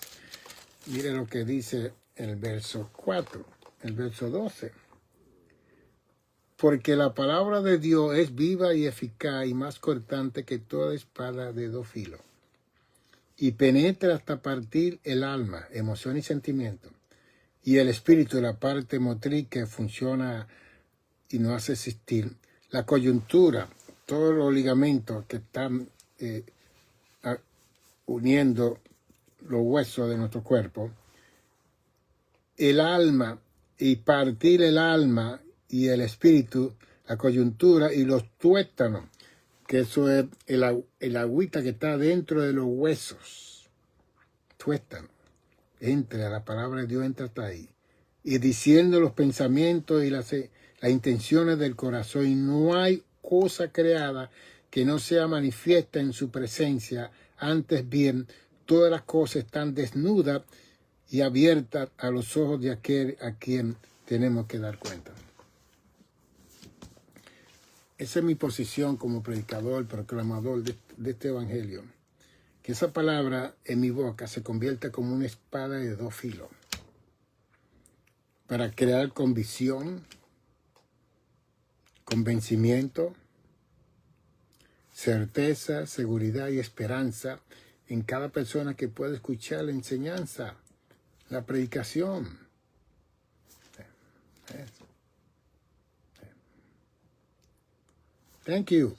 mire lo que dice el verso 4, el verso 12. Porque la palabra de Dios es viva y eficaz y más cortante que toda espada de dos filos, y penetra hasta partir el alma, emoción y sentimiento, y el espíritu, la parte motriz que funciona y nos hace existir, la coyuntura, todos los ligamentos que están uniendo los huesos de nuestro cuerpo, el alma, y partir el alma y el espíritu, la coyuntura y los tuétanos, que eso es el agüita que está dentro de los huesos. Tuétano. Entra, la palabra de Dios entra hasta ahí. Y diciendo los pensamientos y las intenciones del corazón. Y no hay cosa creada que no sea manifiesta en su presencia. Antes bien, todas las cosas están desnudas y abiertas a los ojos de aquel a quien tenemos que dar cuenta. Esa es mi posición como predicador, proclamador de este evangelio. Que esa palabra en mi boca se convierta como una espada de dos filos para crear convicción, convencimiento, certeza, seguridad y esperanza en cada persona que pueda escuchar la enseñanza, la predicación. Thank you.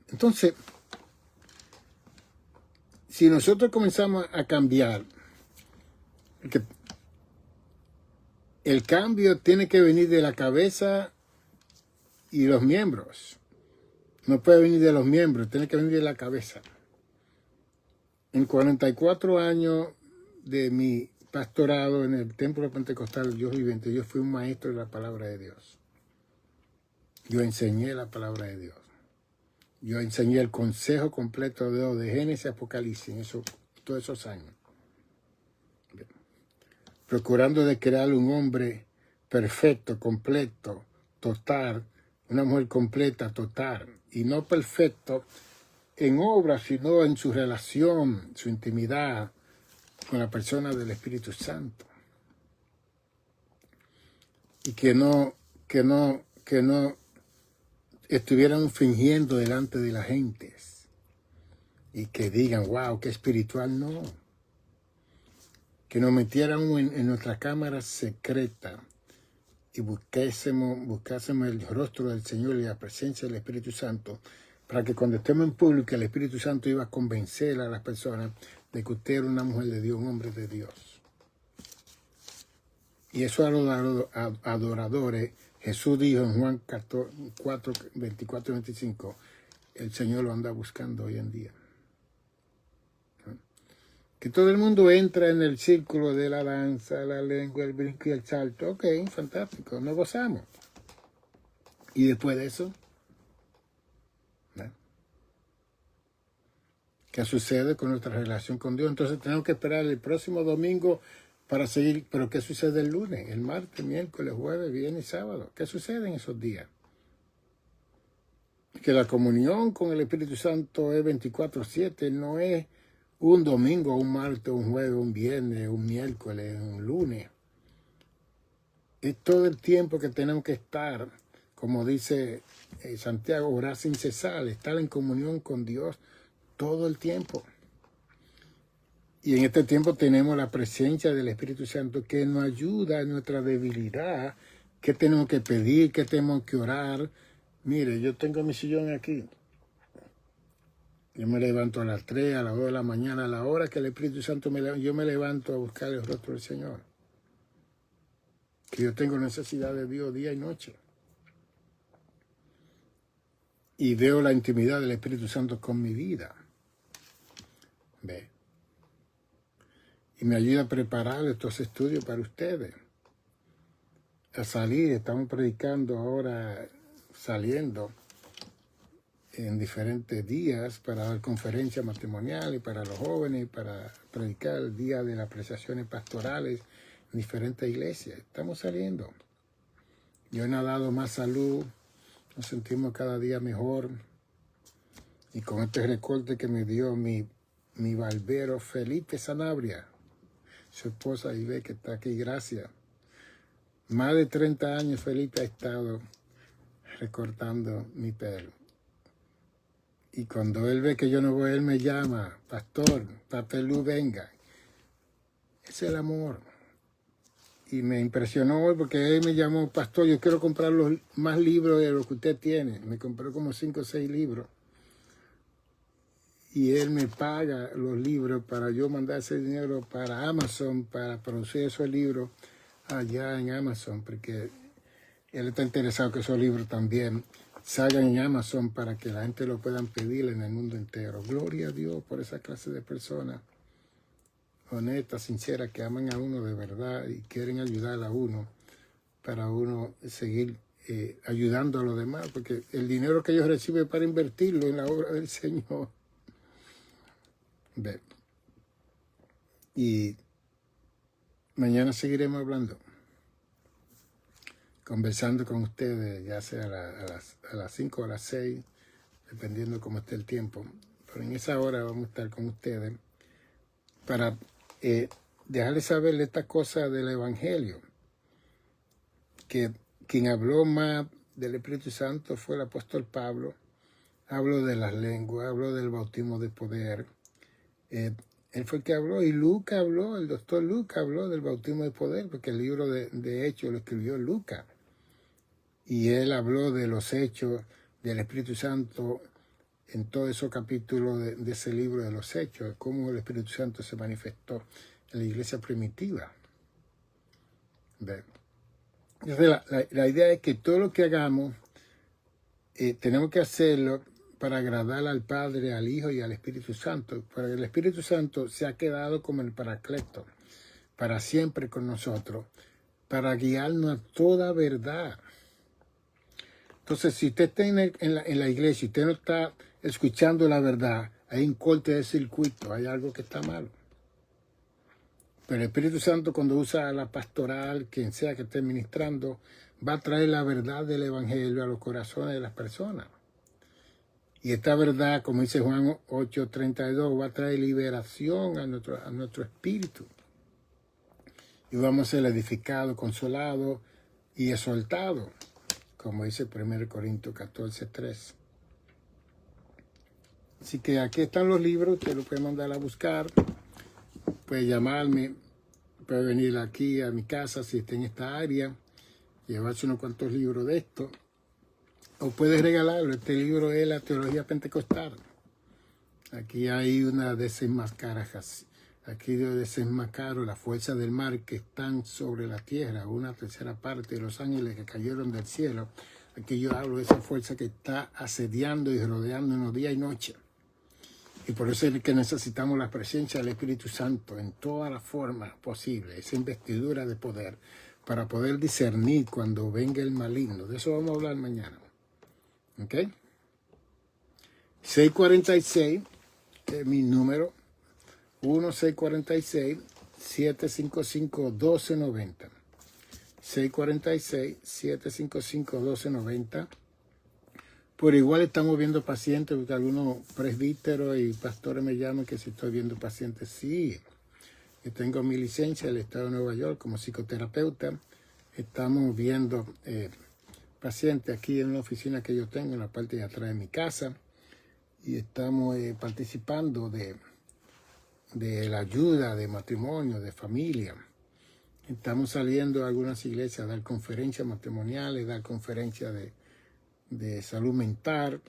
Entonces, si nosotros comenzamos a cambiar, el cambio tiene que venir de la cabeza y los miembros. No puede venir de los miembros, tiene que venir de la cabeza. En 44 años de mi pastorado en el Templo Pentecostal Dios Viviente, yo fui un maestro de la palabra de Dios. Yo enseñé la palabra de Dios. Yo enseñé el consejo completo de Dios, de Génesis a Apocalipsis, todos esos años. Procurando de crear un hombre perfecto, completo, total, una mujer completa, total, y no perfecto en obra, sino en su relación, su intimidad con la persona del Espíritu Santo. Y que no estuvieran fingiendo delante de la gente y que digan, wow, qué espiritual, no. Que nos metieran en nuestra cámara secreta y buscásemos el rostro del Señor y la presencia del Espíritu Santo, para que cuando estemos en público el Espíritu Santo iba a convencer a las personas de que usted era una mujer de Dios, un hombre de Dios. Y esos adoradores, Jesús dijo en Juan 4, 24 y 25, el Señor lo anda buscando hoy en día. Que todo el mundo entra en el círculo de la danza, la lengua, el brinco y el salto. Ok, fantástico, nos gozamos. Y después de eso, ¿no? ¿Qué sucede con nuestra relación con Dios? Entonces tenemos que esperar el próximo domingo para seguir. Pero ¿qué sucede el lunes, el martes, miércoles, jueves, viernes y sábado? ¿Qué sucede en esos días? Que la comunión con el Espíritu Santo es 24/7, no es un domingo, un martes, un jueves, un viernes, un miércoles, un lunes. Es todo el tiempo que tenemos que estar, como dice Santiago, orar sin cesar, estar en comunión con Dios todo el tiempo. Y en este tiempo tenemos la presencia del Espíritu Santo que nos ayuda en nuestra debilidad, qué tenemos que pedir, qué tenemos que orar. Mire, yo tengo mi sillón aquí. Yo me levanto a las 3, a las 2 de la mañana, a la hora que el Espíritu Santo yo me levanto a buscar el rostro del Señor. Que yo tengo necesidad de Dios día y noche. Y veo la intimidad del Espíritu Santo con mi vida. ¿Ve? Y me ayuda a preparar estos estudios para ustedes. A salir, estamos predicando ahora, saliendo en diferentes días para dar conferencias matrimoniales para los jóvenes, para predicar el día de las apreciaciones pastorales en diferentes iglesias. Estamos saliendo. Dios nos ha dado más salud, nos sentimos cada día mejor. Y con este recorte que me dio mi barbero Felipe Sanabria, su esposa Ibe, que está aquí, gracias. Más de 30 años Felipe ha estado recortando mi pelo. Y cuando él ve que yo no voy, él me llama, pastor, Papelú, venga. Ese es el amor. Y me impresionó hoy porque él me llamó, pastor, yo quiero comprar más libros de lo que usted tiene. Me compró como 5 o 6 libros. Y él me paga los libros para yo mandar ese dinero para Amazon, para producir esos libros allá en Amazon, porque él está interesado que esos libros también salgan en Amazon para que la gente lo puedan pedir en el mundo entero. Gloria a Dios por esa clase de personas honestas, sinceras, que aman a uno de verdad y quieren ayudar a uno para uno seguir ayudando a los demás, porque el dinero que ellos reciben para invertirlo en la obra del Señor. Ve. Y mañana seguiremos hablando, conversando con ustedes, ya sea a las 5 o a las 6, dependiendo cómo esté el tiempo. Pero en esa hora vamos a estar con ustedes para dejarles saber esta cosa del Evangelio, que quien habló más del Espíritu Santo fue el apóstol Pablo. Habló de las lenguas, habló del bautismo de poder. Él fue el que habló, y Lucas habló, el doctor Lucas habló del bautismo de poder, porque el libro de Hechos lo escribió Lucas. Y él habló de los hechos del Espíritu Santo en todos esos capítulos de ese libro de los hechos, cómo el Espíritu Santo se manifestó en la iglesia primitiva. Entonces la idea es que todo lo que hagamos, tenemos que hacerlo para agradar al Padre, al Hijo y al Espíritu Santo. Porque el Espíritu Santo se ha quedado como el Paracleto, para siempre con nosotros, para guiarnos a toda verdad. Entonces, si usted está en la iglesia y usted no está escuchando la verdad, hay un corte de circuito, hay algo que está mal. Pero el Espíritu Santo, cuando usa la pastoral, quien sea que esté ministrando, va a traer la verdad del Evangelio a los corazones de las personas. Y esta verdad, como dice Juan 8:32, va a traer liberación a nuestro espíritu. Y vamos a ser edificados, consolados y exaltados, como dice 1 Corintios 14:3. Así que aquí están los libros, usted lo puede mandar a buscar, puede llamarme, puede venir aquí a mi casa si está en esta área, llevarse unos cuantos libros de esto. O puedes regalarlo. Este libro es la teología pentecostal. Aquí hay una desenmascaración. Aquí yo desenmascaro la fuerza del mar que están sobre la tierra, una tercera parte de los ángeles que cayeron del cielo. Aquí yo hablo de esa fuerza que está asediando y rodeándonos día y noche. Y por eso es que necesitamos la presencia del Espíritu Santo en todas las formas posibles, esa investidura de poder, para poder discernir cuando venga el maligno. De eso vamos a hablar mañana. ¿Ok? 646 es mi número. 1646-755-1290. 646-755-1290. Por igual estamos viendo pacientes, porque algunos presbíteros y pastores me llaman que si estoy viendo pacientes. Sí, yo tengo mi licencia del Estado de Nueva York como psicoterapeuta. Estamos viendo pacientes aquí en una oficina que yo tengo en la parte de atrás de mi casa. Y estamos participando de la ayuda de matrimonio, de familia. Estamos saliendo a algunas iglesias a dar conferencias matrimoniales, dar conferencias de salud mental.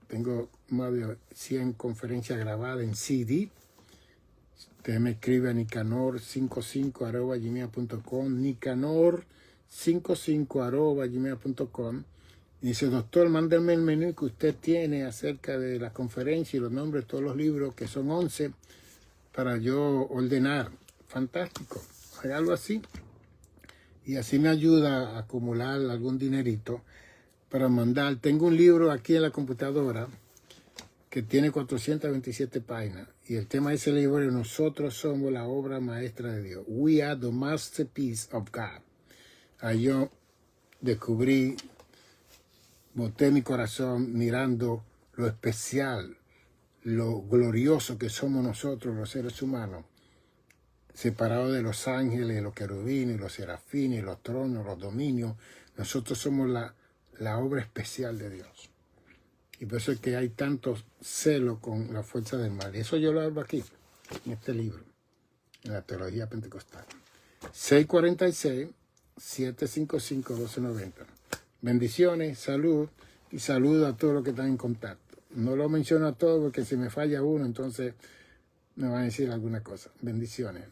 Tengo más de 100 conferencias grabadas en CD. Usted me escribe a nicanor55@gmail.com, nicanor55@gmail.com. Y dice, doctor, mándeme el menú que usted tiene acerca de la conferencia y los nombres de todos los libros, que son 11, para yo ordenar. Fantástico. Hágalo así. Y así me ayuda a acumular algún dinerito para mandar. Tengo un libro aquí en la computadora que tiene 427 páginas. Y el tema de ese libro es Nosotros somos la obra maestra de Dios. We are the masterpiece of God. Ahí yo descubrí, boté mi corazón mirando lo especial, lo glorioso que somos nosotros los seres humanos, separados de los ángeles, los querubines, los serafines, los tronos, los dominios. Nosotros somos la obra especial de Dios. Y por eso es que hay tanto celo con la fuerza del mal. Y eso yo lo hablo aquí, en este libro, en la teología pentecostal. 646-755-1290. Bendiciones, salud y saludo a todos los que están en contacto. No lo menciono a todos porque si me falla uno, entonces me van a decir alguna cosa. Bendiciones.